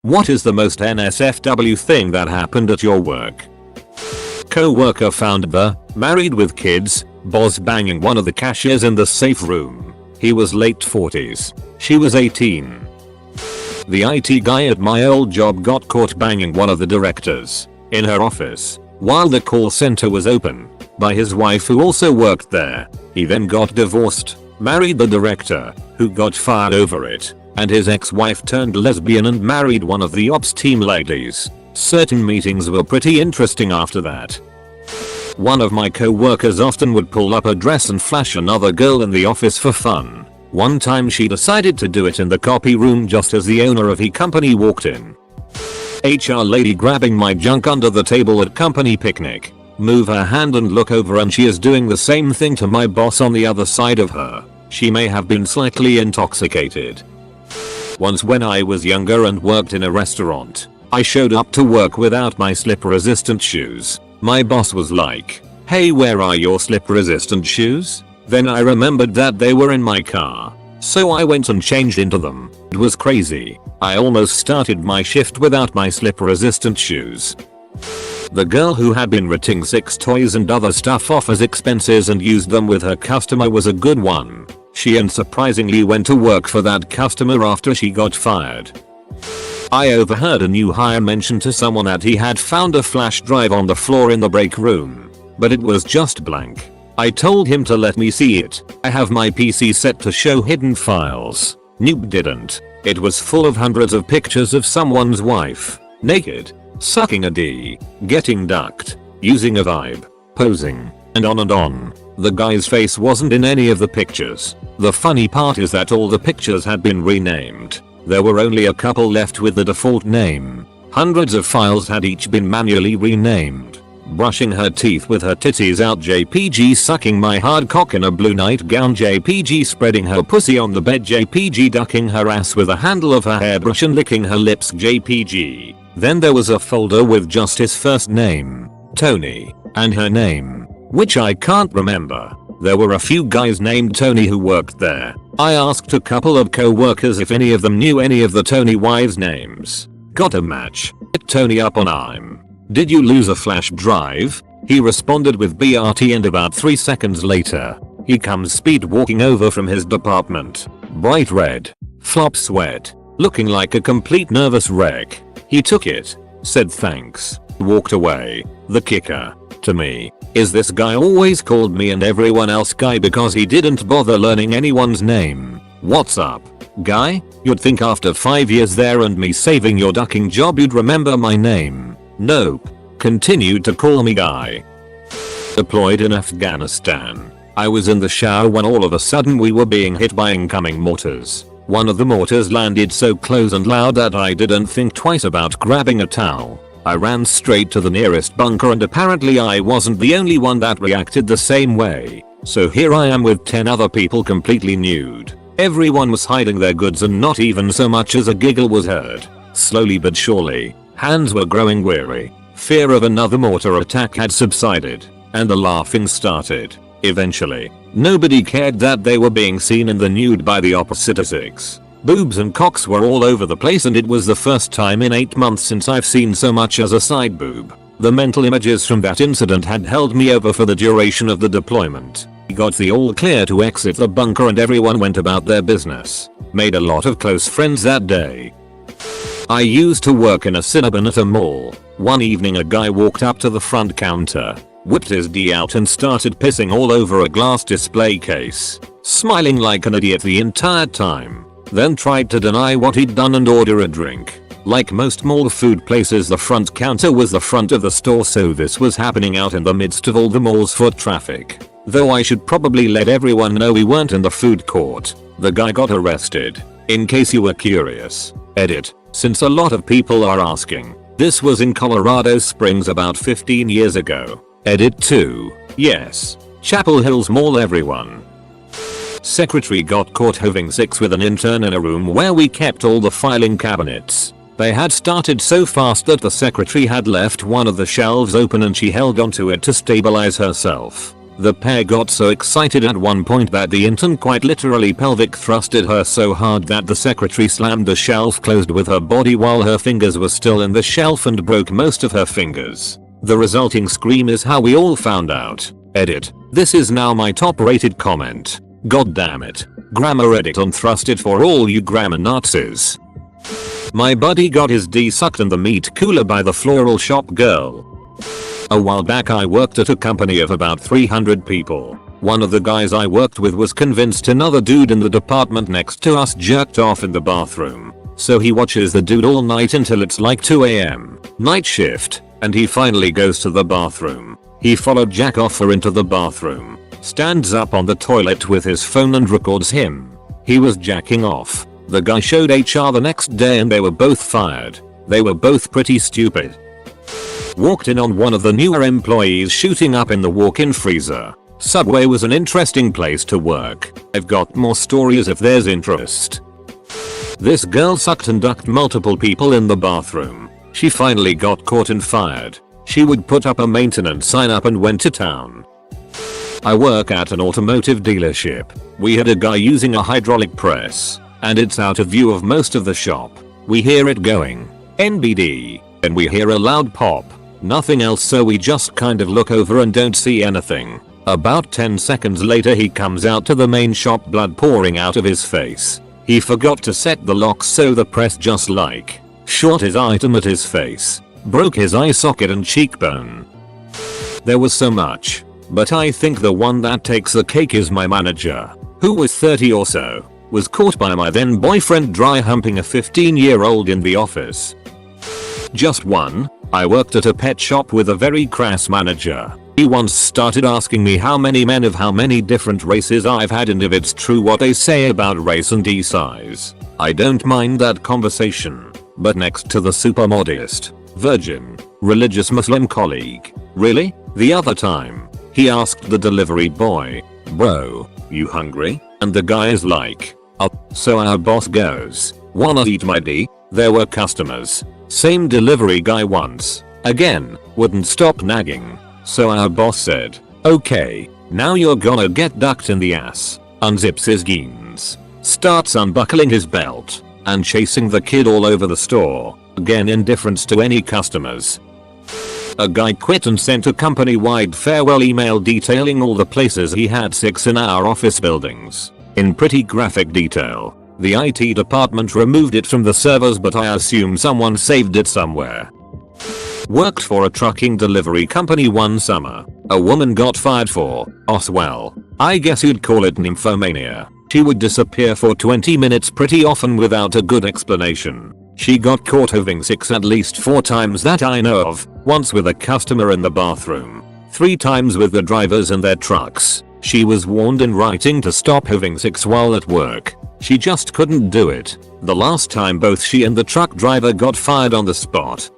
What is the most NSFW thing that happened at your work? Co-worker found the married with kids boss banging one of the cashiers in the safe room. He was late 40s. She was 18. The IT guy at my old job got caught banging one of the directors in her office while the call center was open by his wife who also worked there. He then got divorced, married the director, who got fired over it, and his ex-wife turned lesbian and married one of the ops team ladies. Certain meetings were pretty interesting after that. One of my co-workers often would pull up a dress and flash another girl in the office for fun. One time she decided to do it in the copy room just as the owner of the company walked in. HR lady grabbing my junk under the table at company picnic. Move her hand and look over and she is doing the same thing to my boss on the other side of her. She may have been slightly intoxicated. Once when I was younger and worked in a restaurant, I showed up to work without my slip resistant shoes. My boss was like, "Hey, where are your slip resistant shoes?" Then I remembered that they were in my car. So I went and changed into them. It was crazy. I almost started my shift without my slip resistant shoes. The girl who had been writing 6 toys and other stuff off as expenses and used them with her customer was a good one. She unsurprisingly went to work for that customer after she got fired. I overheard a new hire mention to someone that he had found a flash drive on the floor in the break room, but it was just blank. I told him to let me see it. I have my PC set to show hidden files. Nope, didn't. It was full of hundreds of pictures of someone's wife, naked, sucking a D, getting ducked, using a vibe, posing, and on and on. The guy's face wasn't in any of the pictures. The funny part is that all the pictures had been renamed. There were only a couple left with the default name. Hundreds of files had each been manually renamed. Brushing her teeth with her titties out JPG, sucking my hard cock in a blue nightgown JPG, spreading her pussy on the bed JPG, ducking her ass with a handle of her hairbrush and licking her lips JPG. Then there was a folder with just his first name, Tony, and her name, which I can't remember. There were a few guys named Tony who worked there. I asked a couple of co-workers if any of them knew any of the Tony wives' names. Got a match. Hit Tony up on IM. "Did you lose a flash drive?" He responded with BRT, and about 3 seconds later, he comes speed walking over from his department. Bright red, flop sweat, looking like a complete nervous wreck. He took it, said thanks, walked away. The kicker, to me, is this guy always called me and everyone else guy because he didn't bother learning anyone's name. What's up, guy? You'd think after 5 years there and me saving your ducking job you'd remember my name. Nope. Continued to call me guy. Deployed in Afghanistan. I was in the shower when all of a sudden we were being hit by incoming mortars. One of the mortars landed so close and loud that I didn't think twice about grabbing a towel. I ran straight to the nearest bunker, and apparently I wasn't the only one that reacted the same way. So here I am with 10 other people completely nude. Everyone was hiding their goods and not even so much as a giggle was heard. Slowly but surely, hands were growing weary. Fear of another mortar attack had subsided, and the laughing started. Eventually, nobody cared that they were being seen in the nude by the opposite sex. Boobs and cocks were all over the place, and it was the first time in 8 months since I've seen so much as a side boob. The mental images from that incident had held me over for the duration of the deployment. We got the all clear to exit the bunker and everyone went about their business. Made a lot of close friends that day. I used to work in a Cinnabon at a mall. One evening a guy walked up to the front counter, whipped his D out and started pissing all over a glass display case, smiling like an idiot the entire time. Then tried to deny what he'd done and order a drink. Like most mall food places, the front counter was the front of the store, so this was happening out in the midst of all the mall's foot traffic. Though I should probably let everyone know we weren't in the food court. The guy got arrested. In case you were curious. Edit. Since a lot of people are asking. This was in Colorado Springs about 15 years ago. Edit 2. Yes. Chapel Hills Mall everyone. Secretary got caught having sex with an intern in a room where we kept all the filing cabinets. They had started so fast that the secretary had left one of the shelves open and she held onto it to stabilize herself. The pair got so excited at one point that the intern quite literally pelvic thrusted her so hard that the secretary slammed the shelf closed with her body while her fingers were still in the shelf and broke most of her fingers. The resulting scream is how we all found out. Edit. This is now my top rated comment. God damn it. Grammar edit on thrusted for all you grammar Nazis. My buddy got his D sucked in the meat cooler by the floral shop girl. A while back I worked at a company of about 300 people. One of the guys I worked with was convinced another dude in the department next to us jerked off in the bathroom. So he watches the dude all night until it's like 2 AM. Night shift, and he finally goes to the bathroom. He followed Jack Offer into the bathroom, stands up on the toilet with his phone and records him. He was jacking off. The guy showed HR the next day and they were both fired. They were both pretty stupid. Walked in on one of the newer employees shooting up in the walk-in freezer. Subway was an interesting place to work. I've got more stories if there's interest. This girl sucked and ducked multiple people in the bathroom. She finally got caught and fired. She would put up a maintenance sign up and went to town. I work at an automotive dealership. We had a guy using a hydraulic press, and it's out of view of most of the shop. We hear it going, NBD, and we hear a loud pop. Nothing else, so we just kind of look over and don't see anything. About 10 seconds later he comes out to the main shop, blood pouring out of his face. He forgot to set the locks, so the press just like shot his item at his face. Broke his eye socket and cheekbone. There was so much, but I think the one that takes the cake is my manager, who was 30 or so, was caught by my then boyfriend dry humping a 15-year-old in the office. Just one. I worked at a pet shop with a very crass manager. He once started asking me how many men of how many different races I've had and if it's true what they say about race and D size. I don't mind that conversation, but next to the super modest, virgin, religious Muslim colleague. Really? The other time, he asked the delivery boy, "Bro, you hungry?" And the guy is like, "Oh." So our boss goes, "Wanna eat my D?" There were customers. Same delivery guy once. Again, wouldn't stop nagging. So our boss said, "Okay, now you're gonna get ducked in the ass." Unzips his jeans, starts unbuckling his belt, and chasing the kid all over the store. Again, indifference to any customers. A guy quit and sent a company-wide farewell email detailing all the places he had sex in our office buildings. In pretty graphic detail. The IT department removed it from the servers, but I assume someone saved it somewhere. Worked for a trucking delivery company one summer. A woman got fired for, well, I guess you'd call it nymphomania. She would disappear for 20 minutes pretty often without a good explanation. She got caught having sex at least 4 times that I know of, once with a customer in the bathroom, 3 times with the drivers in their trucks. She was warned in writing to stop having sex while at work. She just couldn't do it. The last time both she and the truck driver got fired on the spot.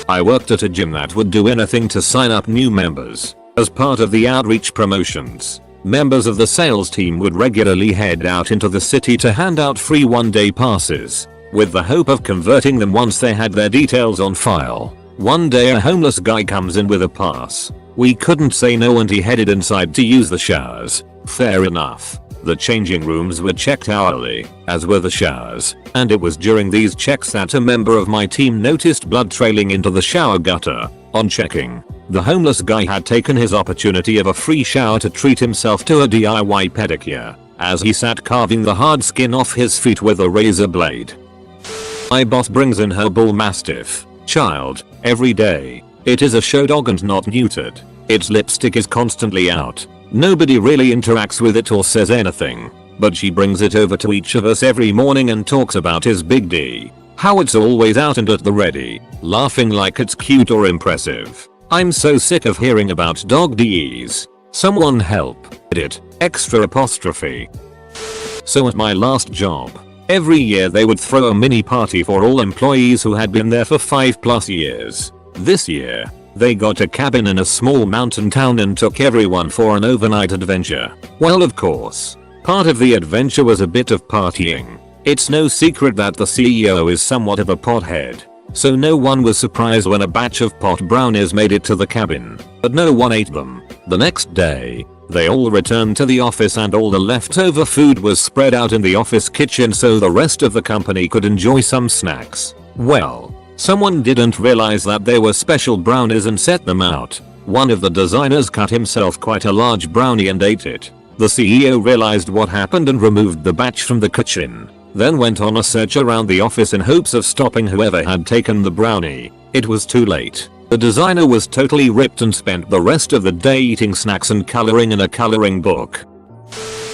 I worked at a gym that would do anything to sign up new members. As part of the outreach promotions, members of the sales team would regularly head out into the city to hand out free one-day passes, with the hope of converting them once they had their details on file. One day a homeless guy comes in with a pass. We couldn't say no and he headed inside to use the showers. Fair enough. The changing rooms were checked hourly, as were the showers, and it was during these checks that a member of my team noticed blood trailing into the shower gutter. On checking, the homeless guy had taken his opportunity of a free shower to treat himself to a DIY pedicure, as he sat carving the hard skin off his feet with a razor blade. My boss brings in her bull mastiff child every day. It is a show dog and not neutered. Its lipstick is constantly out. Nobody really interacts with it or says anything, but she brings it over to each of us every morning and talks about his big D. How it's always out and at the ready, laughing like it's cute or impressive. I'm so sick of hearing about dog Ds. Someone help. Edit. Extra apostrophe. So at my last job, every year they would throw a mini party for all employees who had been there for 5+ years. This year, they got a cabin in a small mountain town and took everyone for an overnight adventure. Well, of course, part of the adventure was a bit of partying. It's no secret that the CEO is somewhat of a pothead. so no one was surprised when a batch of pot brownies made it to the cabin, but no one ate them. The next day, they all returned to the office and all the leftover food was spread out in the office kitchen so the rest of the company could enjoy some snacks. Well, someone didn't realize that they were special brownies and set them out. One of the designers cut himself quite a large brownie and ate it. The CEO realized what happened and removed the batch from the kitchen, then went on a search around the office in hopes of stopping whoever had taken the brownie. It was too late. The designer was totally ripped and spent the rest of the day eating snacks and coloring in a coloring book.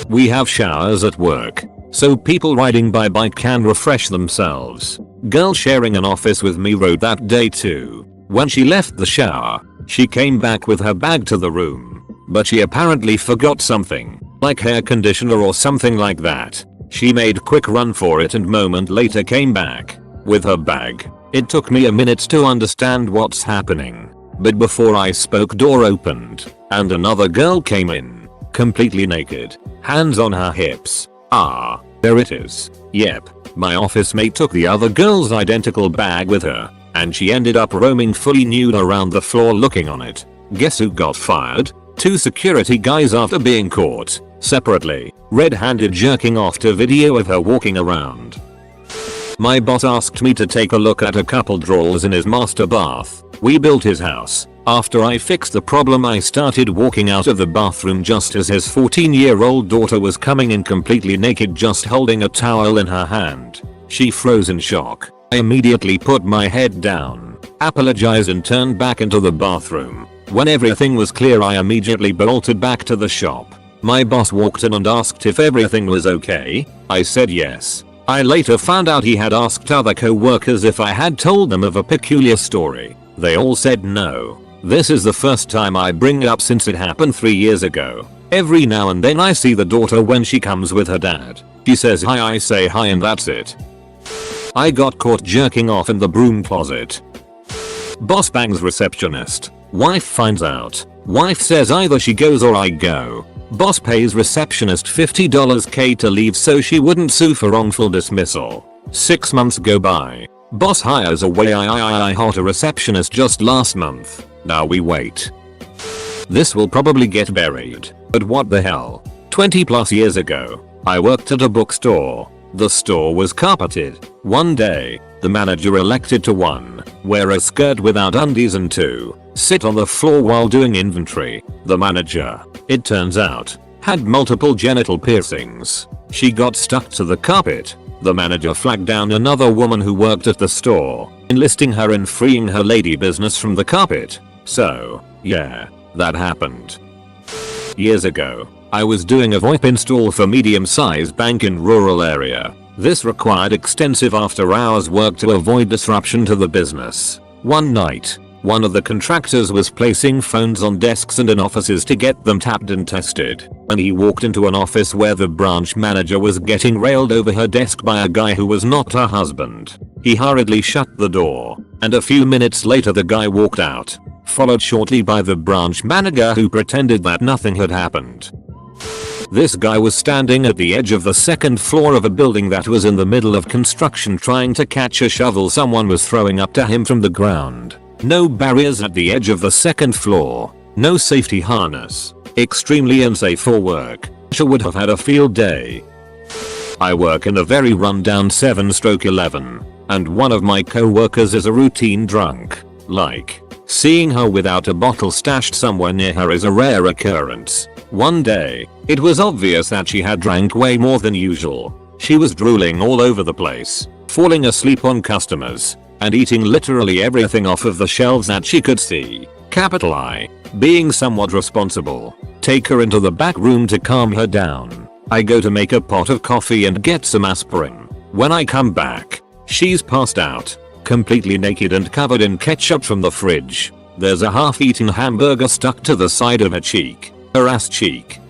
We have showers at work, so people riding by bike can refresh themselves. Girl sharing an office with me rode that day too. When she left the shower, she came back with her bag to the room, but she apparently forgot something, like hair conditioner or something like that. She made quick run for it and moment later came back with her bag. It took me a minute to understand what's happening, but before I spoke, door opened and another girl came in, completely naked, hands on her hips. Ah, there it is. Yep, my office mate took the other girl's identical bag with her, and she ended up roaming fully nude around the floor looking on it. Guess who got fired? 2 security guys after being caught, separately, red-handed jerking off to video of her walking around. My boss asked me to take a look at a couple drawers in his master bath. We built his house. After I fixed the problem, I started walking out of the bathroom just as his 14-year-old daughter was coming in completely naked, just holding a towel in her hand. She froze in shock. I immediately put my head down, apologized and turned back into the bathroom. When everything was clear, I immediately bolted back to the shop. My boss walked in and asked if everything was okay. I said yes. I later found out he had asked other co-workers if I had told them of a peculiar story. They all said no. This is the first time I bring it up since it happened 3 years ago. Every now and then I see the daughter when she comes with her dad. She says hi, I say hi, and that's it. I got caught jerking off in the broom closet. Boss bangs receptionist. Wife finds out. Wife says either she goes or I go. Boss pays receptionist $50K to leave so she wouldn't sue for wrongful dismissal. 6 months go by. Boss hires a way I hired a receptionist just last month. Now we wait. This will probably get buried, but what the hell. 20 plus years ago, I worked at a bookstore. The store was carpeted. One day, the manager elected to 1. Wear a skirt without undies and 2. Sit on the floor while doing inventory. The manager, it turns out, had multiple genital piercings. She got stuck to the carpet. The manager flagged down another woman who worked at the store, enlisting her in freeing her lady business from the carpet. So, yeah, that happened. Years ago, I was doing a VoIP install for medium-sized bank in rural area. This required extensive after-hours work to avoid disruption to the business. One night, one of the contractors was placing phones on desks and in offices to get them tapped and tested, and he walked into an office where the branch manager was getting railed over her desk by a guy who was not her husband. He hurriedly shut the door, and a few minutes later the guy walked out, followed shortly by the branch manager who pretended that nothing had happened. This guy was standing at the edge of the 2nd floor of a building that was in the middle of construction trying to catch a shovel someone was throwing up to him from the ground. No barriers at the edge of the 2nd floor. No safety harness. Extremely unsafe for work. Sure would have had a field day. I work in a very rundown 7/11, and one of my co-workers is a routine drunk. Like, seeing her without a bottle stashed somewhere near her is a rare occurrence. One day, it was obvious that she had drank way more than usual. She was drooling all over the place, falling asleep on customers, and eating literally everything off of the shelves that she could see. Capital I. Being somewhat responsible, take her into the back room to calm her down. I go to make a pot of coffee and get some aspirin. When I come back, she's passed out, completely naked and covered in ketchup from the fridge. There's a half-eaten hamburger stuck to the side of her cheek. Her ass cheek.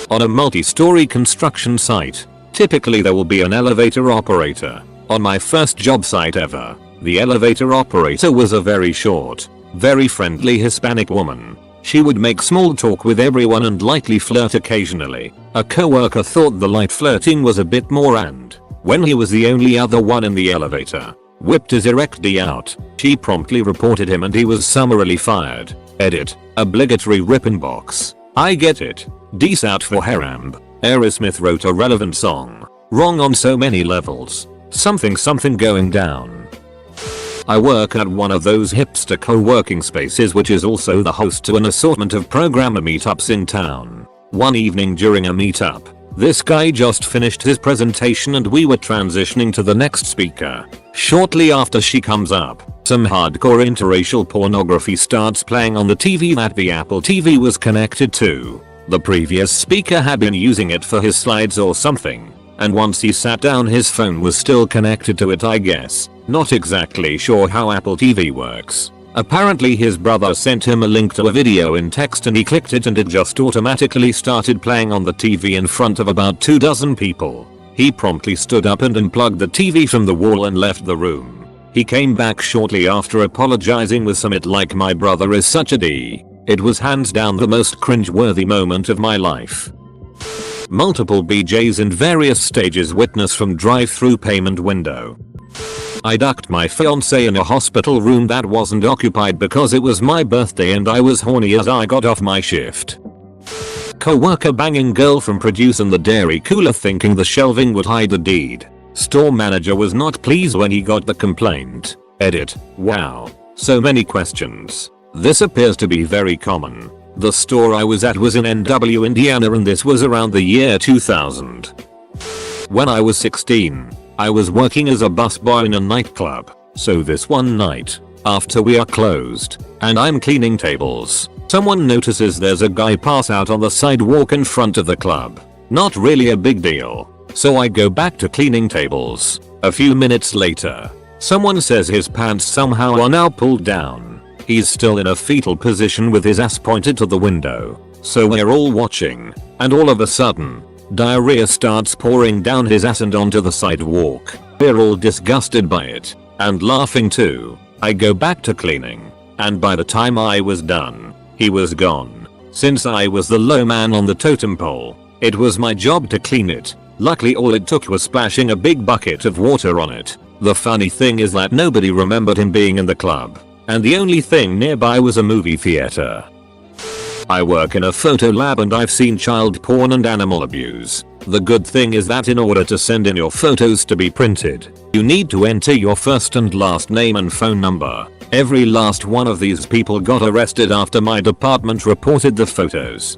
On a multi-story construction site, typically there will be an elevator operator. On my first job site ever, the elevator operator was a very short, very friendly Hispanic woman. She would make small talk with everyone and lightly flirt occasionally. A coworker thought the light flirting was a bit more, and when he was the only other one in the elevator, whipped his erect D out. She promptly reported him and he was summarily fired. Edit. Obligatory ripping box. I get it. D's out for Harambe. Aerosmith wrote a relevant song. Wrong on so many levels. Something going down. I work at one of those hipster co-working spaces which is also the host to an assortment of programmer meetups in town. One evening during a meetup, this guy just finished his presentation and we were transitioning to the next speaker. Shortly after she comes up, some hardcore interracial pornography starts playing on the TV that the Apple TV was connected to. The previous speaker had been using it for his slides or something, and once he sat down his phone was still connected to it, I guess. Not exactly sure how Apple TV works. Apparently his brother sent him a link to a video in text and he clicked it and it just automatically started playing on the TV in front of about 24 people. He promptly stood up and unplugged the TV from the wall and left the room. He came back shortly after apologizing with some "it like my brother is such a D." It was hands down the most cringe-worthy moment of my life. Multiple BJs in various stages witness from drive-through payment window. I ducked my fiancé in a hospital room that wasn't occupied because it was my birthday and I was horny as I got off my shift. Co-worker banging girl from produce in the dairy cooler thinking the shelving would hide the deed. Store manager was not pleased when he got the complaint. Edit. Wow. So many questions. This appears to be very common. The store I was at was in NW, Indiana, and this was around the year 2000. When I was 16, I was working as a busboy in a nightclub. So this one night, after we are closed, and I'm cleaning tables, someone notices there's a guy pass out on the sidewalk in front of the club. Not really a big deal. So I go back to cleaning tables. A few minutes later, someone says his pants somehow are now pulled down. He's still in a fetal position with his ass pointed to the window. So we're all watching, and all of a sudden, diarrhea starts pouring down his ass and onto the sidewalk. We're all disgusted by it, and laughing too. I go back to cleaning, and by the time I was done, he was gone. Since I was the low man on the totem pole, it was my job to clean it. Luckily all it took was splashing a big bucket of water on it. The funny thing is that nobody remembered him being in the club, and the only thing nearby was a movie theater. I work in a photo lab and I've seen child porn and animal abuse. The good thing is that in order to send in your photos to be printed, you need to enter your first and last name and phone number. Every last one of these people got arrested after my department reported the photos.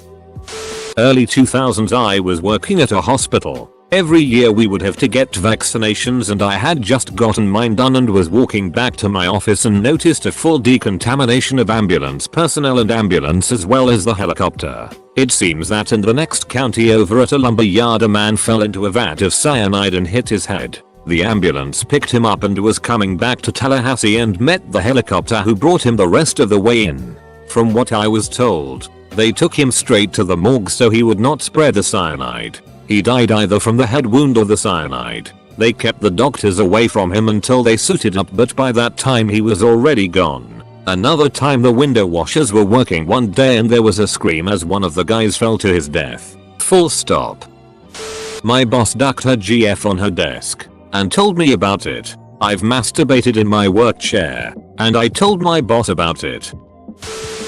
Early 2000s I was working at a hospital. Every year we would have to get vaccinations and I had just gotten mine done and was walking back to my office and noticed a full decontamination of ambulance personnel and ambulance as well as the helicopter. It seems that in the next county over at a lumber yard a man fell into a vat of cyanide and hit his head. The ambulance picked him up and was coming back to Tallahassee and met the helicopter who brought him the rest of the way in. From what I was told, they took him straight to the morgue so he would not spread the cyanide. He died either from the head wound or the cyanide. They kept the doctors away from him until they suited up, but by that time he was already gone. Another time the window washers were working one day and there was a scream as one of the guys fell to his death. Full stop. My boss ducked her GF on her desk and told me about it. I've masturbated in my work chair and I told my boss about it.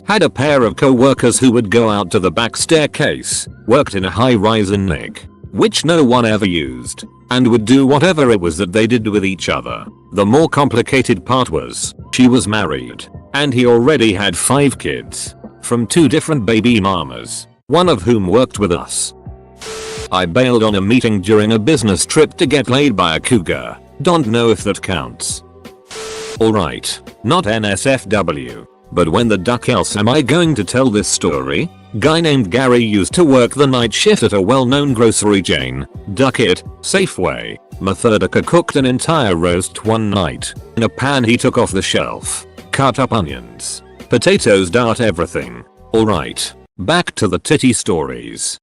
Had a pair of co-workers who would go out to the back staircase, worked in a high-rise in Nick, which no one ever used, and would do whatever it was that they did with each other. The more complicated part was, she was married, and he already had 5 kids, from 2 different baby mamas, one of whom worked with us. I bailed on a meeting during a business trip to get laid by a cougar. Don't know if that counts. Alright, not NSFW. But when the duck else am I going to tell this story? Guy named Gary used to work the night shift at a well-known grocery chain. Duck it, Safeway. Methodika cooked an entire roast one night. In a pan he took off the shelf. Cut up onions. Potatoes, everything. Alright, back to the titty stories.